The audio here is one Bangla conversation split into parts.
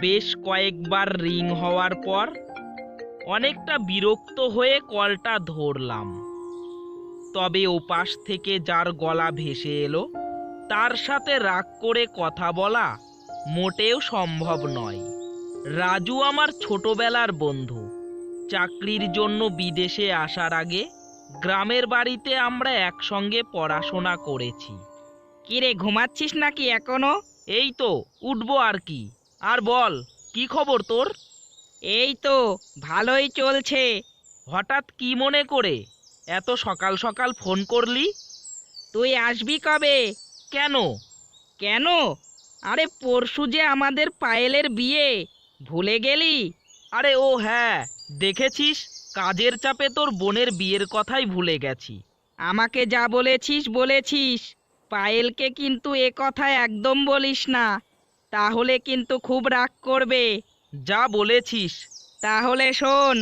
বেশ কয়েকবার রিং হওয়ার পর অনেকটা বিরক্ত হয়ে কলটা ধরলাম। তবে ওপাশ থেকে যার গলা ভেসে এলো তার সাথে রাগ করে কথা বলা মোটেও সম্ভব নয়। রাজু আমার ছোটবেলার বন্ধু। চাকরির জন্য বিদেশে আসার আগে গ্রামের বাড়িতে আমরা একসঙ্গে পড়াশোনা করেছি। কিরে, ঘুমাচ্ছিস নাকি এখনো? এই তো উঠবো আর কি। আর বল, কি খবর তোর? এই তো ভালোই চলছে। হঠাৎ কি মনে করে এত সকাল সকাল ফোন করলি? তুই আসবি কবে? কেন? কেন? আরে পরশু যে আমাদের পায়েলের বিয়ে, ভুলে গেলি? আরে ও হ্যাঁ, দেখেছিস কাজের চাপে তোর বোনের বিয়ের কথাই ভুলে গেছি। আমাকে যা বলেছিস বলেছিস, পায়েলকে কিন্তু এ কথা একদম বলিস না, তাহলে কিন্তু খুব রাগ করবে। যা বলেছিস। তাহলে শোন,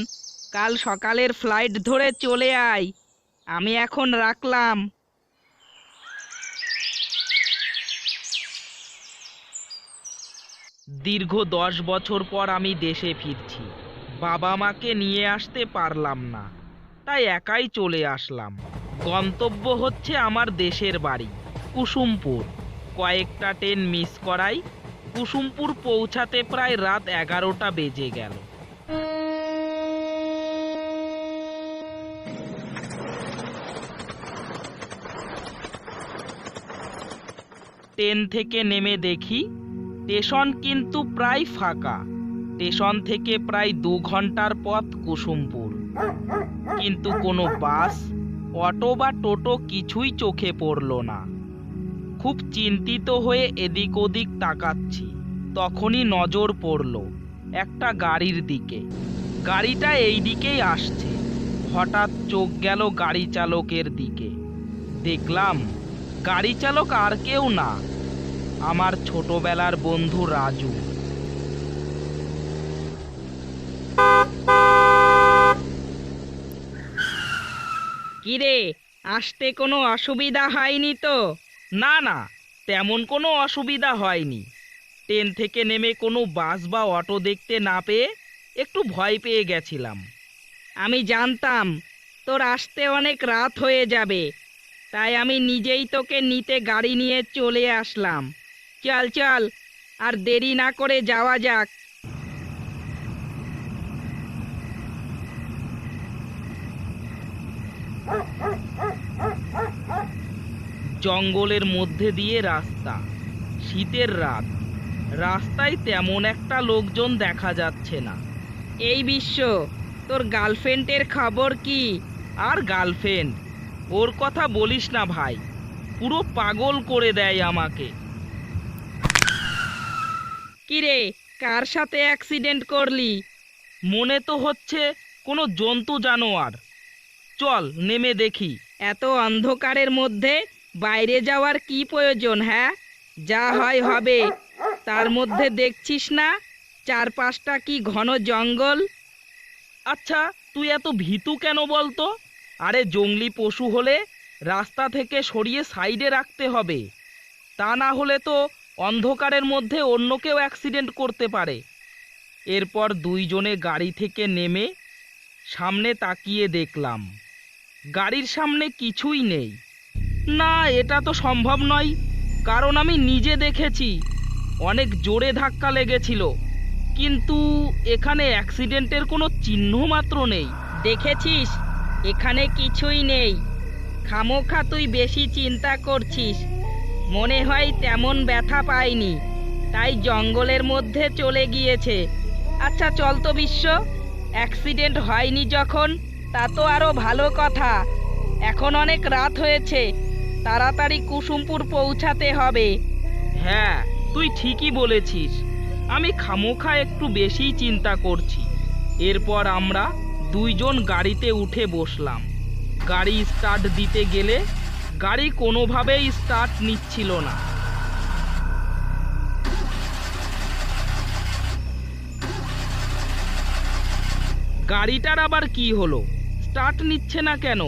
কাল সকালের ফ্লাইট ধরে চলে আয়। আমি এখন রাখলাম। দীর্ঘ 10 বছর পর আমি দেশে ফিরছি। বাবা মাকে নিয়ে আসতে পারলাম না, তাই একাই চলে আসলাম। গন্তব্য হচ্ছে আমার দেশের বাড়ি কুসুমপুর। কয়েকটা ট্রেন মিস করাই কুসুমপুর পৌঁছাতে প্রায় রাত 11টা বেজে গেল। ট্রেন থেকে নেমে দেখি স্টেশন কিন্তু প্রায় ফাঁকা। স্টেশন থেকে প্রায় 2 ঘন্টার পথ কুসুমপুর, কিন্তু কোনো বাস, অটো বা টোটো কিছুই চোখে পড়ল না। খুব চিন্তিত হয়ে এদিক ওদিক তাকাচ্ছি, তখনই নজর পড়ল একটা গাড়ির দিকে। গাড়িটা এই দিকেই আসছে। হঠাৎ চোখ গেল গাড়ি চালকের দিকে। দেখলাম গাড়ি চালক আর কেউ না, আমার ছোটবেলার বন্ধু রাজু। কিরে, আসতে কোনো অসুবিধা হয়নি তো? না না, তেমন কোনো অসুবিধা হয়নি। ট্রেন থেকে নেমে কোনো বাস বা অটো দেখতে না পেয়ে একটু ভয় পেয়ে গেছিলাম। আমি জানতাম তোর আসতে অনেক রাত হয়ে যাবে, তাই আমি নিজেই তোকে নিতে গাড়ি নিয়ে চলে আসলাম। চল চল, আর দেরি না করে যাওয়া যাক। জঙ্গলের মধ্যে দিয়ে রাস্তা, শীতের রাত, রাস্তায় তেমন একটা লোকজন দেখা যাচ্ছে না। এই বিশ্ব, তোর গার্লফ্রেন্ডের খবর কি? আর গার্লফ্রেন্ড, ওর কথা বলিস না ভাই, পুরো পাগল করে দেয় আমাকে। কিরে, কার সাথে অ্যাক্সিডেন্ট করলি? মনে তো হচ্ছে কোনো জন্তু জানোয়ার। চল নেমে দেখি। এত অন্ধকারের মধ্যে বাইরে যাওয়ার কি প্রয়োজন? হ্যাঁ, যা হয় হবে। তার মধ্যে দেখছিস না চারপাশটা কি ঘন জঙ্গল? আচ্ছা, তুই এত ভীতু কেন বলতো? আরে জংলি পশু হলে রাস্তা থেকে সরিয়ে সাইডে রাখতে হবে, তা না হলে তো অন্ধকারের মধ্যে অন্য কেউ অ্যাক্সিডেন্ট করতে পারে। এরপর দুইজনে গাড়ি থেকে নেমে সামনে তাকিয়ে দেখলাম গাড়ির সামনে কিছুই নেই। না, এটা তো সম্ভব নয়, কারণ আমি নিজে দেখেছি অনেক জোরে ধাক্কা লেগেছিল, কিন্তু এখানে অ্যাক্সিডেন্টের কোনো চিহ্ন মাত্র নেই। দেখেছিস, এখানে কিছুই নেই। খামোখা তুই বেশি চিন্তা করছিস। মনে হয় তেমন ব্যথা পায়নি, তাই জঙ্গলের মধ্যে চলে গিয়েছে। আচ্ছা চল তো বিশ্ব, অ্যাক্সিডেন্ট হয়নি যখন তা তো আরো ভালো কথা। এখন অনেক রাত হয়েছে, তাড়াতাড়ি কুসুমপুর পৌঁছাতে হবে। হ্যাঁ, তুই ঠিকই বলেছিস, আমি খামোখা একটু বেশি চিন্তা করছি। এরপর আমরা দুইজন গাড়িতে উঠে বসলাম। গাড়ি স্টার্ট দিতে গেলে গাড়ি কোনোভাবেই স্টার্ট নিচ্ছিল না। গাড়িটার আবার কি হলো? স্টার্ট নিচ্ছে না কেন?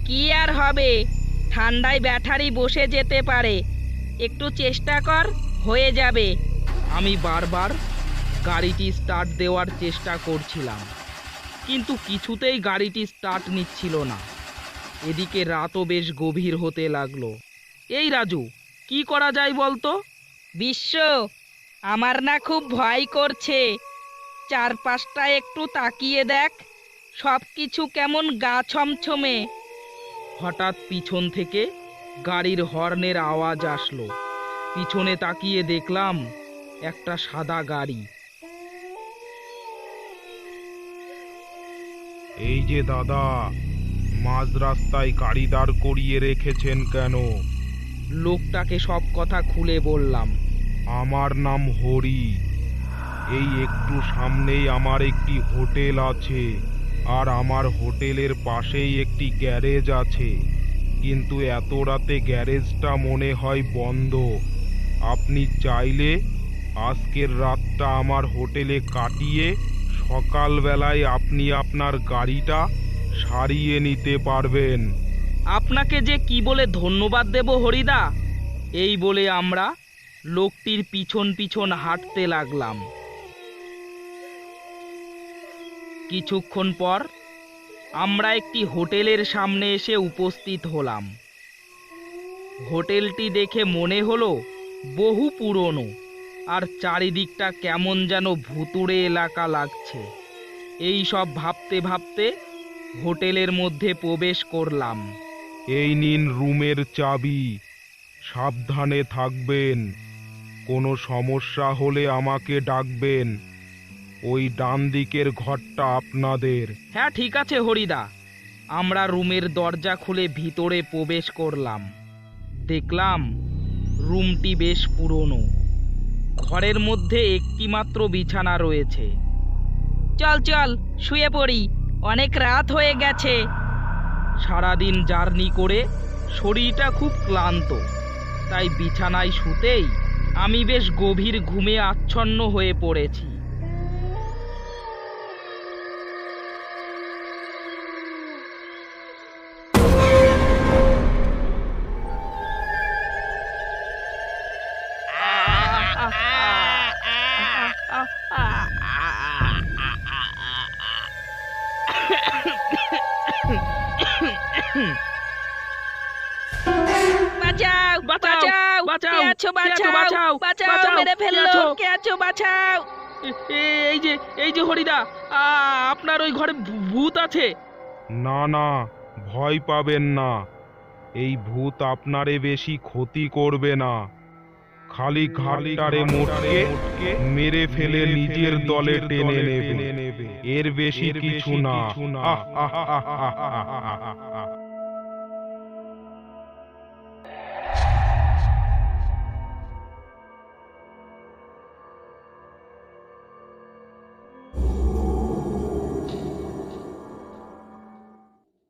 কি আর হবে, ঠান্ডায় ব্যাটারি বসে যেতে পারে। একটু চেষ্টা কর, হয়ে যাবে। আমি বারবার গাড়িটি স্টার্ট দেওয়ার চেষ্টা করছিলাম, কিন্তু কিছুতেই গাড়িটি স্টার্ট নিচ্ছিল না। এদিকে রাতও বেশ গভীর হতে লাগলো। এই রাজু, কি করা যায় বলতো? বিশ্ব, আমার না খুব ভয় করছে। চারপাশটা একটু তাকিয়ে দেখ, সব কিছু কেমন গা ছমছমে। হঠাৎ পিছন থেকে গাড়ির হর্নের আওয়াজ আসলো। পিছনে তাকিয়ে দেখলাম একটা সাদা গাড়ি। এই যে দাদা, মাঝ রাস্তায় গাড়ি দাঁড় করিয়ে রেখেছেন কেন? লোকটাকে সব কথা খুলে বললাম। আমার নাম হরি। এই একটু সামনেই আমার একটি হোটেল আছে, আর আমার হোটেলের পাশেই একটি গ্যারেজ আছে, কিন্তু এত রাতে গ্যারেজটা মনে হয় বন্ধ। আপনি চাইলে আজকের রাতটা আমার হোটেলে কাটিয়ে সকালবেলায় আপনি আপনার গাড়িটা সারিয়ে নিতে পারবেন। আপনাকে যে কি বলে ধন্যবাদ দেব হরিদা। এই বলে আমরা লোকটির পিছন পিছন হাঁটতে লাগলাম। কিছুক্ষণ পর আমরা একটি হোটেলের সামনে এসে উপস্থিত হলাম। হোটেলটি দেখে মনে হলো বহু পুরনো, আর চারিদিকটা কেমন যেন ভুতুড়ে এলাকা লাগছে। এই সব ভাবতে ভাবতে হোটেলের মধ্যে প্রবেশ করলাম। এই নিন রুমের চাবি, সাবধানে থাকবেন। কোনো সমস্যা হলে আমাকে ডাকবেন। ওই ডান দিকের ঘরটা আপনাদের। হ্যাঁ, ঠিক আছে হরিদা। আমরা রুমের দরজা খুলে ভিতরে প্রবেশ করলাম। দেখলাম রুমটি বেশ পুরনো। ঘরের মধ্যে একটি মাত্র বিছানা রয়েছে। চল চল, শুয়ে পড়ি, অনেক রাত হয়ে গেছে। সারাদিন জার্নি করে শরীরটা খুব ক্লান্ত, তাই বিছানায় শুতেই আমি বেশ গভীর ঘুমে আচ্ছন্ন হয়ে পড়েছি। বাঁচাও বাঁচাও বাঁচাও, কে আছো? বাঁচাও বাঁচাও, মেরে ফেললো, কে আছো? বাঁচাও। এই যে হরিদা, আপনার ওই ঘরে ভূত আছে। না না, ভয় পাবেন না। এই ভূত আপনারে বেশি ক্ষতি করবে না। খালি ঘাড়টারে মোটকে মেরে ফেলে নিজের দলে টেনে নেবে, এর বেশি কিছু না।